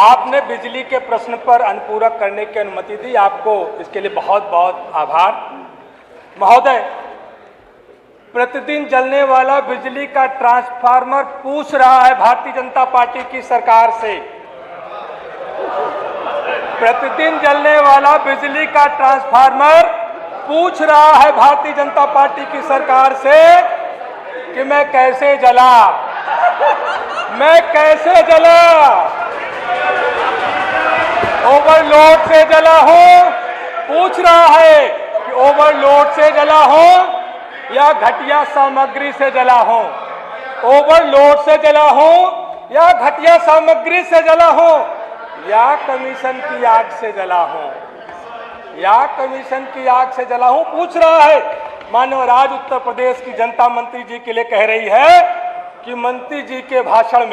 आपने बिजली के प्रश्न पर अनुपूरक करने की अनुमति दी, आपको इसके लिए बहुत बहुत आभार। महोदय, प्रतिदिन जलने वाला बिजली का ट्रांसफार्मर पूछ रहा है भारतीय जनता पार्टी की सरकार से, प्रतिदिन जलने वाला बिजली का ट्रांसफार्मर पूछ रहा है भारतीय जनता पार्टी की सरकार से कि मैं कैसे जला, मैं कैसे जला, ओवरलोड से जला हूं, पूछ रहा है कि ओवरलोड से जला हूं या घटिया सामग्री से जला हूं, ओवरलोड से जला हूं या घटिया सामग्री से जला हूं, या कमीशन की आग से जला हूं, या कमीशन की आग से जला हूं, पूछ रहा है। माननीय आज उत्तर प्रदेश की जनता मंत्री जी के लिए कह रही है कि मंत्री जी के भाषण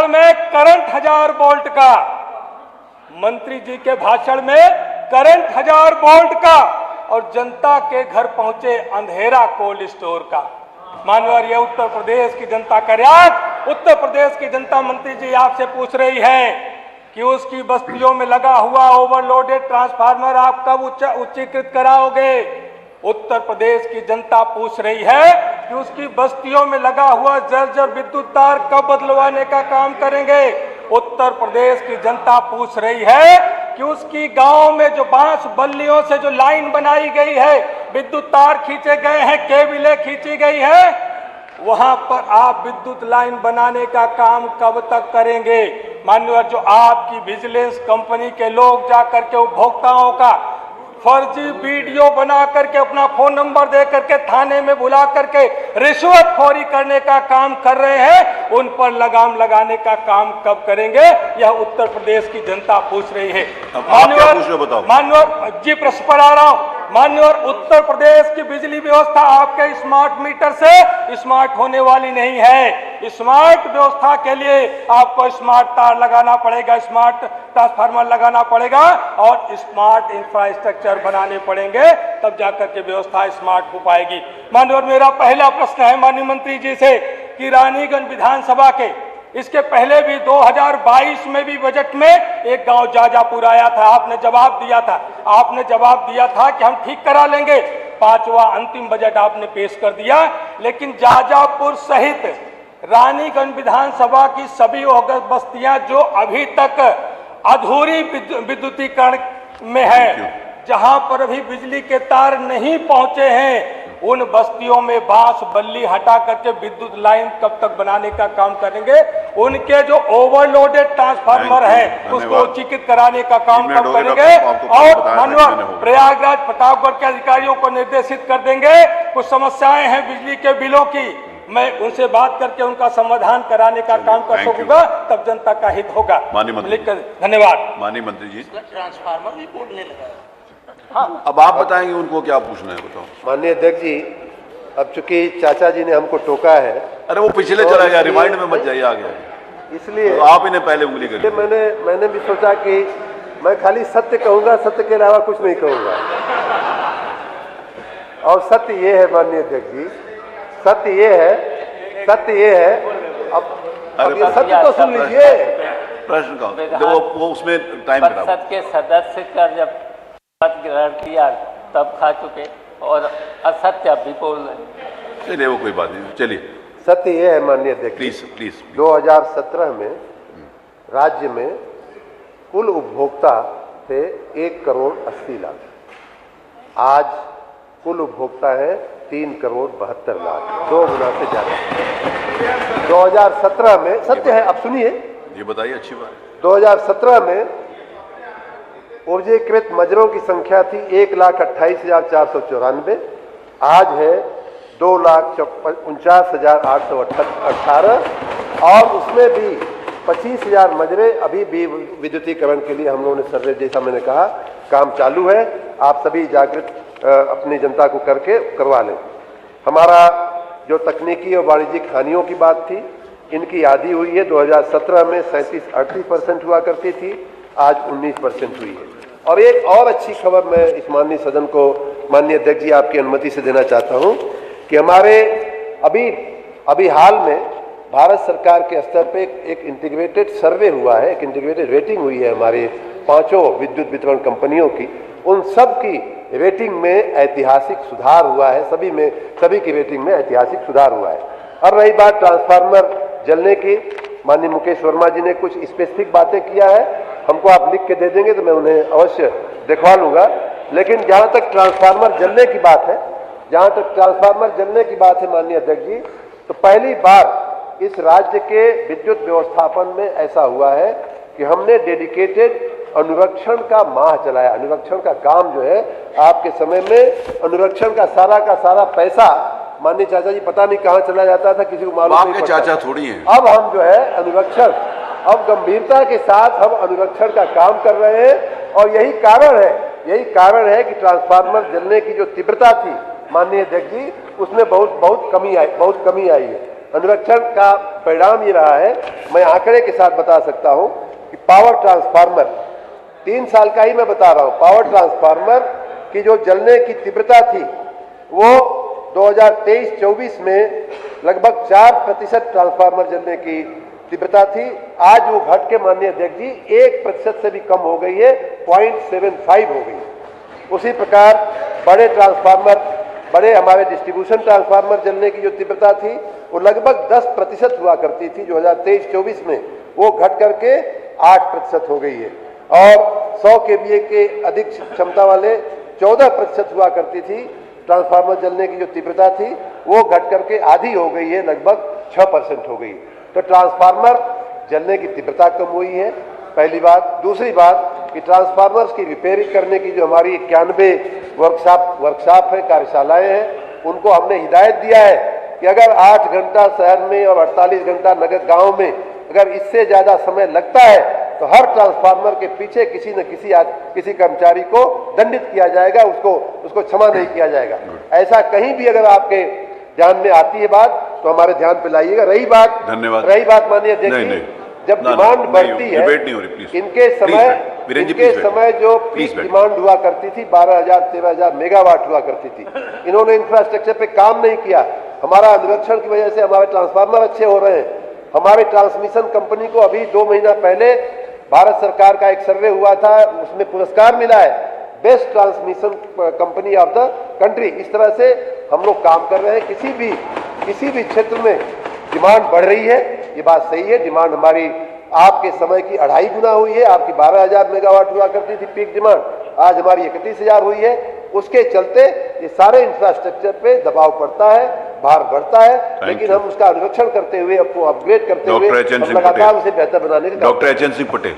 में करंट 1000 वोल्ट का, मंत्री जी के भाषण में करंट 1000 वोल्ट का और जनता के घर पहुंचे अंधेरा कोल्ड स्टोर का। माननीय ये उत्तर प्रदेश की जनता का राज, उत्तर प्रदेश की जनता मंत्री जी आपसे पूछ रही है कि उसकी बस्तियों में लगा हुआ ओवरलोडेड ट्रांसफार्मर आप कब उच्चीकृत कराओगे। उत्तर प्रदेश की जनता पूछ रही है कि उसकी बस्तियों में लगा हुआ जर्जर विद्युत तार कब बदलवाने का काम करेंगे। उत्तर प्रदेश की जनता पूछ रही है कि उसकी गांव में जो बांस बल्लियों से जो लाइन बनाई गई है, विद्युत तार खींचे गए हैं, केबलें खींची गई है, वहां पर आप विद्युत लाइन बनाने का काम कब तक करेंगे। माननीय जो आपकी विजिलेंस कंपनी के लोग जाकर के उपभोक्ताओं का फर्जी वीडियो बना करके अपना फोन नंबर दे करके थाने में बुला करके रिश्वतखोरी करने का काम कर रहे हैं, उन पर लगाम लगाने का काम कब करेंगे, यह उत्तर प्रदेश की जनता पूछ रही है। माननीय जी प्रश्न पर आ रहा हूं। माननीय उत्तर प्रदेश की बिजली व्यवस्था आपके स्मार्ट मीटर से स्मार्ट होने वाली नहीं है। स्मार्ट व्यवस्था के लिए आपको स्मार्ट तार लगाना पड़ेगा, स्मार्ट ट्रांसफार्मर लगाना पड़ेगा और स्मार्ट इंफ्रास्ट्रक्चर बनाने पड़ेंगे, तब जाकर के व्यवस्था स्मार्ट हो पाएगी। माननीय मेरा पहला प्रश्न है माननीय मंत्री जी से कि रानीगंज विधानसभा के इसके पहले भी 2022 में भी बजट में एक गांव जाजापुर आया था, आपने जवाब दिया था कि हम ठीक करा लेंगे। 5वां अंतिम बजट आपने पेश कर दिया, लेकिन जाजापुर सहित रानीगंज विधानसभा की सभी बस्तियां जो अभी तक अधूरी विद्युतीकरण में है, जहां पर अभी बिजली के तार नहीं पहुंचे हैं, उन बस्तियों में बांस बल्ली हटा करके विद्युत लाइन कब तक बनाने का काम करेंगे। उनके जो ओवरलोडेड ट्रांसफार्मर है उसको उच्चीकृत कराने का काम कब करेंगे। और माननीय प्रयागराज प्रतापगढ़ के अधिकारियों को निर्देशित कर देंगे, कुछ समस्याएं हैं बिजली के बिलों की, मैं उनसे बात करके उनका समाधान कराने का काम कर सकूंगा, तब जनता का हित होगा। धन्यवाद। माननीय मंत्री जी, ट्रांसफार्मर भी बोलने लगा। हाँ, अब आप बताएंगे उनको क्या पूछना है, बताओ। माननीय अध्यक्ष जी, अब चूंकि चाचा जी ने हमको टोका है, अरे वो पिछले चला गया, रिमाइंड में मत जाइए, आ गया, इसलिए तो आप इन्हें पहले उंगली करिए। मैंने भी सोचा कि मैं खाली सत्य कहूंगा, सत्य के अलावा कुछ नहीं कहूंगा। और सत्य ये है माननीय अध्यक्ष जी, सत्य ये है अब ये सत्य तो सुन लीजिए। प्रश्न का वो उसमें टाइम परिषद के सदस्य कर जब पद ग्रहण किया तब खा चुके और असत्य अभी बोल रहे। चलिए वो कोई बात नहीं, चलिए। सत्य ये है माननीय अध्यक्ष, प्लीज 2017 में राज्य में कुल उपभोक्ता थे 1,80,00,000, आज कुल उपभोक्ता है 3,72,00,000, 2 गुना से ज्यादा। 2017 में सत्य है, अब सुनिए, ये बताइए, अच्छी बात। 2017 में ऊर्जीकृत मजरों की संख्या थी 1,28,494, आज है 2,49,818 और उसमें भी 25,000 मजरे अभी भी विद्युतीकरण के लिए हम लोगों ने सर्वे, जैसा मैंने कहा, काम चालू है। आप सभी जागृत अपनी जनता को करके करवा लें। हमारा जो तकनीकी और वाणिज्यिक हानियों की बात थी, इनकी आधी हुई है। 2017 में 37-38% हुआ करती थी, आज 19% हुई है। और एक और अच्छी खबर मैं इस माननीय सदन को, माननीय अध्यक्ष जी, आपकी अनुमति से देना चाहता हूं कि हमारे अभी हाल में भारत सरकार के स्तर पे एक इंटीग्रेटेड सर्वे हुआ है, एक इंटीग्रेटेड रेटिंग हुई है हमारे पांचों विद्युत वितरण कंपनियों की। उन सब की रेटिंग में ऐतिहासिक सुधार हुआ है, सभी की रेटिंग में ऐतिहासिक सुधार हुआ है। अब रही बात ट्रांसफार्मर जलने की, माननीय मुकेश वर्मा जी ने कुछ स्पेसिफिक बातें किया है, हमको आप लिख के दे देंगे तो मैं उन्हें अवश्य दिखवा लूंगा। लेकिन जहां तक ट्रांसफार्मर जलने की बात है, माननीय अध्यक्ष जी, तो पहली बार इस राज्य के विद्युत व्यवस्थापन में ऐसा हुआ है कि हमने डेडिकेटेड अनुरक्षण का माह चलाया। अनुरक्षण का काम जो है, आपके समय में अनुरक्षण का सारा पैसा माननीय चाचा जी पता नहीं कहां चला जाता था, किसी को मालूम नहीं पड़ता। चाचा थोड़ी हैं। अब हम जो है अनुरक्षण, अब गंभीरता के साथ हम अनुरक्षण का काम कर रहे हैं और यही कारण है कि ट्रांसफार्मर जलने की जो तीव्रता थी माननीय अध्यक्ष जी, उसमें बहुत कमी आई है। अनुरक्षण का परिणाम ये रहा है, मैं आंकड़े के साथ बता सकता हूं कि पावर ट्रांसफार्मर 3 साल का ही मैं बता रहा हूं, पावर ट्रांसफार्मर की जो जलने की तीव्रता थी वो 2023-24 में लगभग 4% ट्रांसफार्मर जलने की तीव्रता थी। आज वो घट के माननीय अध्यक्ष जी 1% से भी कम हो गई है, 0.75 हो गई। उसी प्रकार बड़े हमारे डिस्ट्रीब्यूशन ट्रांसफार्मर जलने की जो तीव्रता थी वो लगभग 10% हुआ करती थी 2023-24 में, वो घट करके 8% हो गई है। और 100 kVA के अधिक क्षमता वाले 14% हुआ करती थी ट्रांसफार्मर जलने की जो तीव्रता थी, वो घट करके आधी हो गई है, लगभग 6% हो गई। तो ट्रांसफार्मर जलने की तीव्रता कम हुई है, पहली बात। दूसरी बात कि ट्रांसफार्मर्स की रिपेयरिंग करने की जो हमारी 91 वर्कशॉप है, कार्यशालाएं हैं, उनको हमने हिदायत दिया है कि अगर 8 घंटा शहर में और 48 घंटा नगर गांव में अगर इससे ज्यादा समय लगता है तो हर ट्रांसफार्मर के पीछे किसी कर्मचारी को दंडित किया जाएगा, उसको क्षमा नहीं किया जाएगा। ऐसा कहीं भी अगर आपके ध्यान में आती है बात तो हमारे ध्यान पे लाइएगा। रही बात माननीय अध्यक्ष जी, जब डिमांड बढ़ती है, इनके समय जो पीक डिमांड हुआ करती थी 12,000-13,000 मेगावाट हुआ करती थी, इन्होंने इंफ्रास्ट्रक्चर पे काम नहीं किया। हमारा अनुरक्षण की वजह से हमारे ट्रांसफार्मर अच्छे हो रहे हैं। हमारे ट्रांसमिशन कंपनी को अभी 2 महीना पहले भारत सरकार का एक सर्वे हुआ था, उसमें पुरस्कार मिला है, best transmission company of the country. इस तरह से हम लोग काम कर रहे हैं। किसी भी क्षेत्र में डिमांड बढ़ रही है, ये बात सही है। डिमांड हमारी आपके समय की 2.5 गुना हुई है। आपकी 12,000 मेगावाट हुआ करती थी पीक डिमांड, आज हमारी 31,000 हुई है। उसके चलते ये सारे इंफ्रास्ट्रक्चर पे दबाव पड़ता है, भार बढ़ता है, लेकिन हम उसका अनुरक्षण करते हुए, अपग्रेड करते हुए लगातार उसे बेहतर बनाने का। Doctor HN Singh Patel.